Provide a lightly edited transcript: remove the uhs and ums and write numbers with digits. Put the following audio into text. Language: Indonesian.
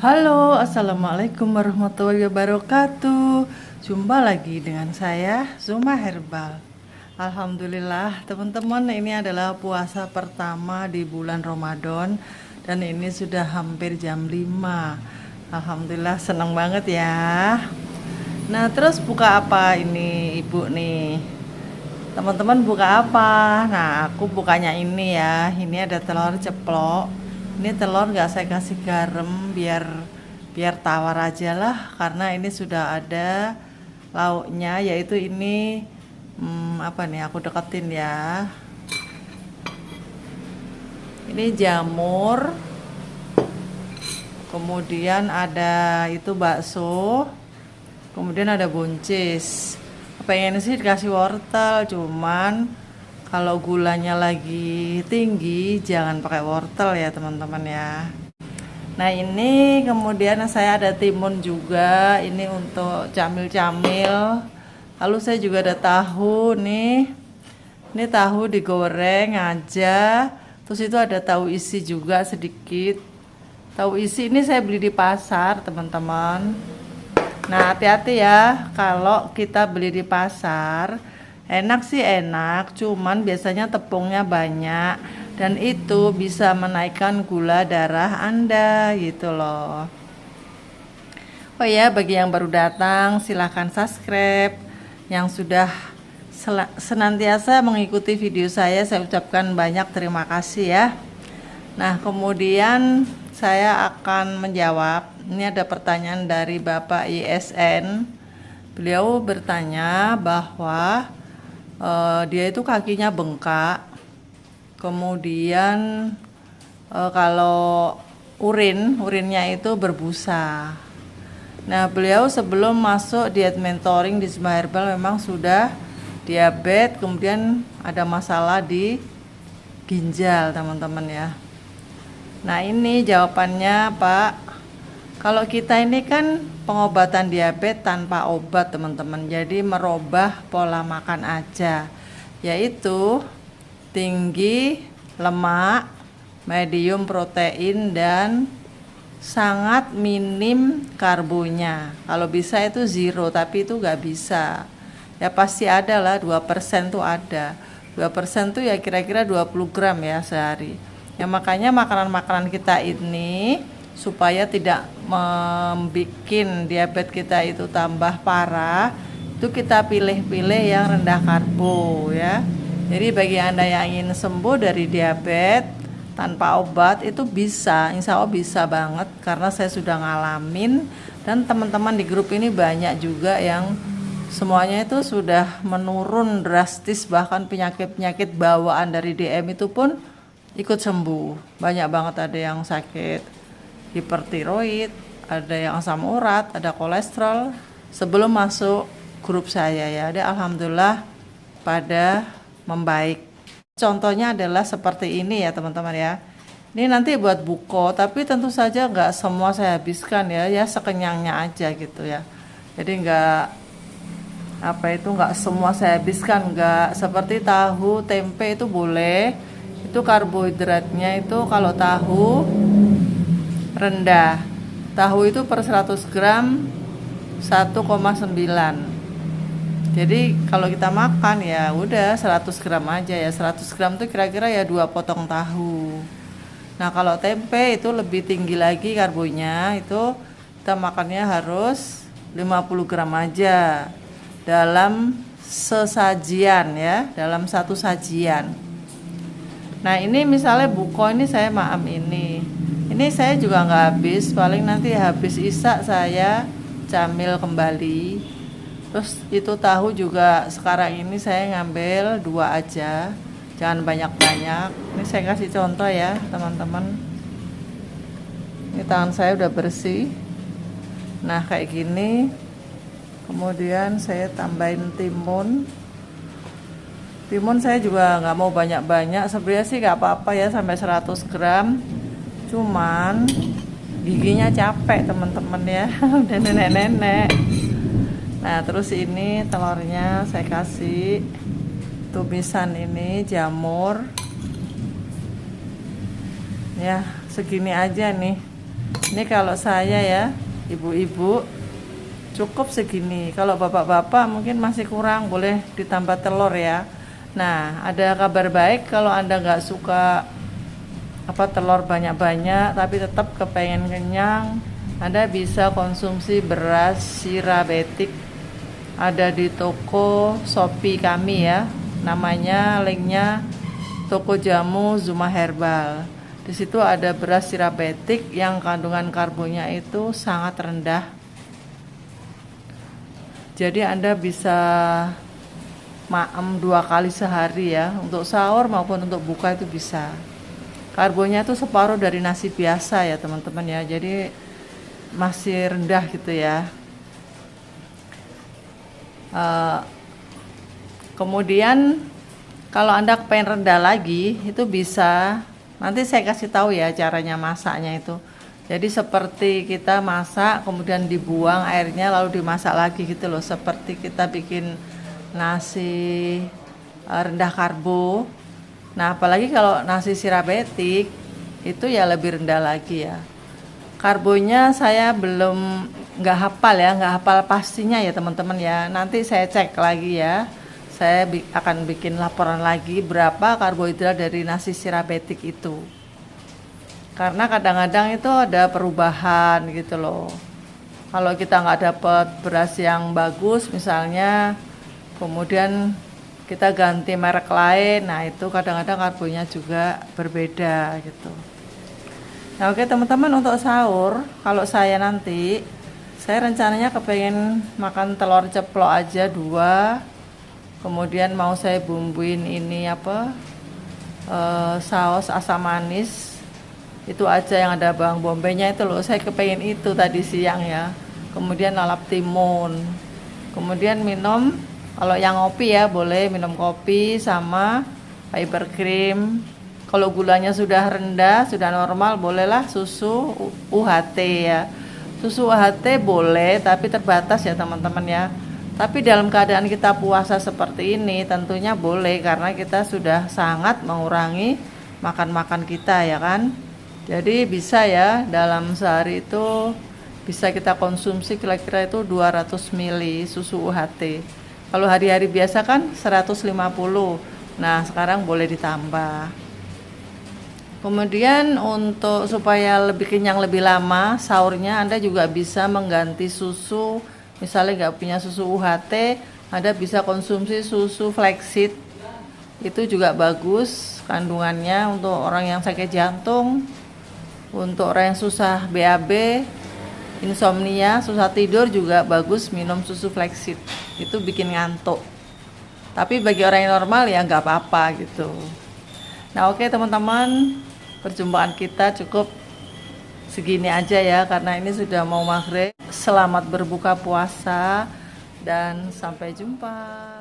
Halo, assalamualaikum warahmatullahi wabarakatuh. Jumpa lagi dengan saya, Zuma Herbal. Alhamdulillah, teman-teman, ini adalah puasa pertama di bulan Ramadan dan ini sudah hampir jam 5. Alhamdulillah, senang banget ya. Nah, terus buka apa ini, Ibu nih? Teman-teman buka apa? Nah, aku bukanya ini ya. Ini ada telur ceplok. Ini telur nggak saya kasih garam biar tawar aja lah, karena ini sudah ada lauknya, yaitu ini apa nih, aku deketin ya. Ini jamur, kemudian ada itu bakso, kemudian ada buncis. Pengen sih dikasih wortel, cuman kalau gulanya lagi tinggi jangan pakai wortel ya teman-teman ya. Nah, ini kemudian saya ada timun juga, ini untuk camil-camil. Lalu saya juga ada tahu nih. Ini tahu digoreng aja. Terus itu ada tahu isi juga sedikit. Tahu isi ini saya beli di pasar teman-teman. Nah, hati-hati ya kalau kita beli di pasar. Enak sih enak, cuman biasanya tepungnya banyak dan itu bisa menaikkan gula darah Anda gitu loh. Oh ya, bagi yang baru datang silahkan subscribe. Yang sudah senantiasa mengikuti video saya ucapkan banyak terima kasih ya. Nah, kemudian saya akan menjawab. Ini ada pertanyaan dari Bapak ISN. Beliau bertanya bahwa dia itu kakinya bengkak, kemudian kalau urinnya itu berbusa. Nah, beliau sebelum masuk diet mentoring di Zuma Herbal memang sudah diabetes, kemudian ada masalah di ginjal teman-teman ya. Nah, ini jawabannya Pak. Kalau kita ini kan pengobatan diabetes tanpa obat teman-teman, jadi merubah pola makan aja, yaitu tinggi lemak, medium protein, dan sangat minim karbonya. Kalau bisa itu zero, tapi itu nggak bisa ya, pasti ada lah 2% tuh ada. 2% tuh ya kira-kira 20 gram ya sehari ya. Makanya makanan-makanan kita ini supaya tidak membuat diabetes kita itu tambah parah, itu kita pilih-pilih yang rendah karbo ya. Jadi bagi Anda yang ingin sembuh dari diabetes tanpa obat itu bisa, insya Allah bisa banget, karena saya sudah ngalamin dan teman-teman di grup ini banyak juga yang semuanya itu sudah menurun drastis, bahkan penyakit-penyakit bawaan dari DM itu pun ikut sembuh. Banyak banget, ada yang sakit hipertiroid, ada yang asam urat, ada kolesterol sebelum masuk grup saya ya. Ada alhamdulillah pada membaik. Contohnya adalah seperti ini ya teman-teman ya. Ini nanti buat buko, tapi tentu saja nggak semua saya habiskan ya sekenyangnya aja gitu ya. Jadi nggak semua saya habiskan, nggak seperti tahu, tempe itu boleh. Itu karbohidratnya itu kalau tahu rendah. Tahu itu per 100 gram 1,9. Jadi kalau kita makan ya udah 100 gram aja ya. 100 gram itu kira-kira ya 2 potong tahu. Nah, kalau tempe itu lebih tinggi lagi karbonya, itu kita makannya harus 50 gram aja dalam sesajian ya, dalam satu sajian. Nah, ini misalnya buko ini saya maam ini saya juga nggak habis, paling nanti habis isak saya camil kembali. Terus itu tahu juga sekarang ini saya ngambil 2 aja, jangan banyak-banyak. Ini saya kasih contoh ya teman-teman. Ini tangan saya udah bersih. Nah, kayak gini. Kemudian saya tambahin timun. Timun saya juga nggak mau banyak-banyak, sebenarnya sih nggak apa-apa ya sampai 100 gram. Cuman giginya capek teman-teman ya, udah nenek-nenek. Nah, terus ini telurnya saya kasih tumisan ini jamur ya, segini aja nih. Ini kalau saya ya, ibu-ibu cukup segini. Kalau bapak-bapak mungkin masih kurang, boleh ditambah telur ya. Nah, ada kabar baik kalau Anda nggak suka telur banyak-banyak tapi tetap kepengen kenyang, Anda bisa konsumsi beras Sirabetik. Ada di toko Shopee kami ya. Namanya linknya Toko Jamu Zuma Herbal. Di situ ada beras Sirabetik yang kandungan karbonnya itu sangat rendah. Jadi Anda bisa maem 2 kali sehari ya, untuk sahur maupun untuk buka itu bisa. Karbonnya itu separuh dari nasi biasa ya teman-teman ya, jadi masih rendah gitu ya. Kemudian kalau Anda pengen rendah lagi itu bisa, nanti saya kasih tahu ya caranya masaknya itu. Jadi seperti kita masak kemudian dibuang airnya lalu dimasak lagi gitu loh, seperti kita bikin nasi rendah karbo. Nah apalagi kalau nasi Sirabetik itu ya lebih rendah lagi ya. Karbonya saya belum nggak hafal ya, nggak hafal pastinya ya teman-teman ya. Nanti saya cek lagi ya. Saya akan bikin laporan lagi berapa karbohidrat dari nasi Sirabetik itu. Karena kadang-kadang itu ada perubahan gitu loh. Kalau kita nggak dapat beras yang bagus misalnya, kemudian kita ganti merek lain, nah itu kadang-kadang karbonya juga berbeda gitu. Nah oke teman-teman, untuk sahur kalau saya nanti, saya rencananya kepengen makan telur ceplok aja 2, kemudian mau saya bumbuin ini saus asam manis, itu aja yang ada bawang bombaynya itu loh, saya kepengen itu tadi siang ya. Kemudian lalap timun, kemudian minum, kalau yang ngopi ya boleh minum kopi sama fiber cream. Kalau gulanya sudah rendah, sudah normal, bolehlah susu UHT ya. Susu UHT boleh, tapi terbatas ya teman-teman ya. Tapi dalam keadaan kita puasa seperti ini, tentunya boleh karena kita sudah sangat mengurangi makan-makan kita ya kan. Jadi bisa ya dalam sehari itu bisa kita konsumsi kira-kira itu 200 ml susu UHT. Kalau hari-hari biasa kan 150. Nah, sekarang boleh ditambah. Kemudian untuk supaya lebih kenyang lebih lama sahurnya, Anda juga bisa mengganti susu. Misalnya nggak punya susu UHT, Anda bisa konsumsi susu flaxseed. Itu juga bagus kandungannya untuk orang yang sakit jantung, untuk orang yang susah BAB, insomnia, susah tidur juga bagus minum susu flaxseed. Itu bikin ngantuk. Tapi bagi orang yang normal ya nggak apa-apa gitu. Nah oke teman-teman, perjumpaan kita cukup segini aja ya, karena ini sudah mau maghrib. Selamat berbuka puasa dan sampai jumpa.